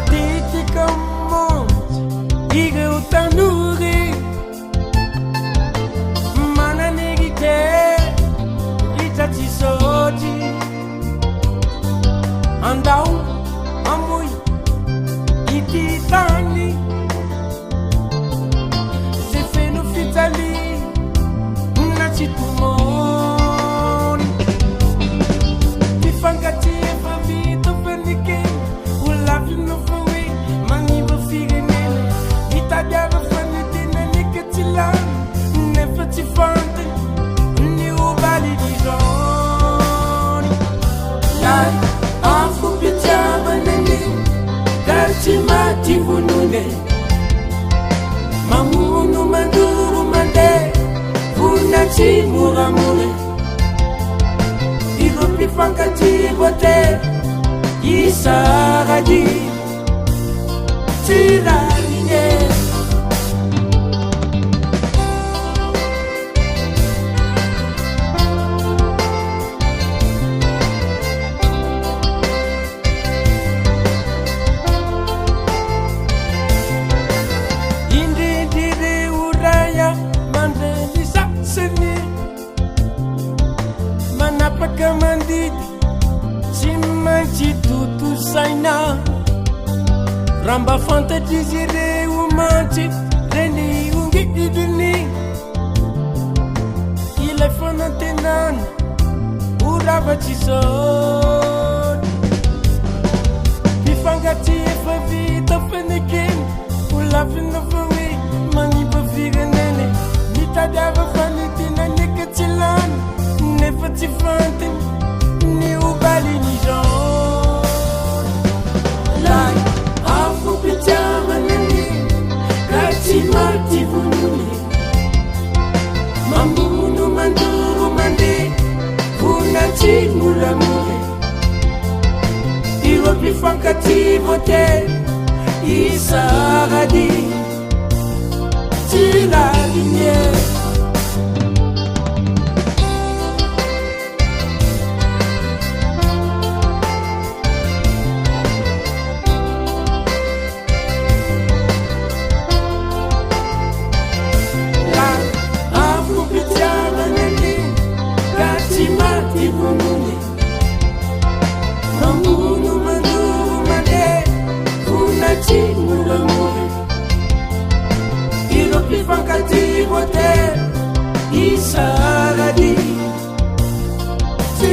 matetika monty ireo tanory manan'hérité ritra tsy sôtry andao amoy ity tany ze feno fitaly na tsy tomony mifankaty efa vita fanikeny olavino fa hoe magniva firenena mitadiava fanitenaneka tsy lany nefa tsy fantany ny ovaly dizony lay afo mpitiavanany ka tsy maty vonone mamono mandoro mandeha vona tsy moramore iro mpifankaty voate isarady tsy rarine mandidy tsy maintsy totosaina ramba fantatry izy ireo mantsy reny ongididiny ilay fanantenana oravatsy sôty mifangatsy efa vita fanekeny olavina fa hoe magniba firenene mitadiava fanitinaneka tsy lany nefa tsy fantany ny ovalyny zone lay afo mpitiavanany ka tsy maty vonony mamono mandoro mandeha vona tsy moramore iro mpifankaty voate isarady tsy rarine mamono mandoro mandeha vona tsy moramore iro mpifankaty voate isarady tsy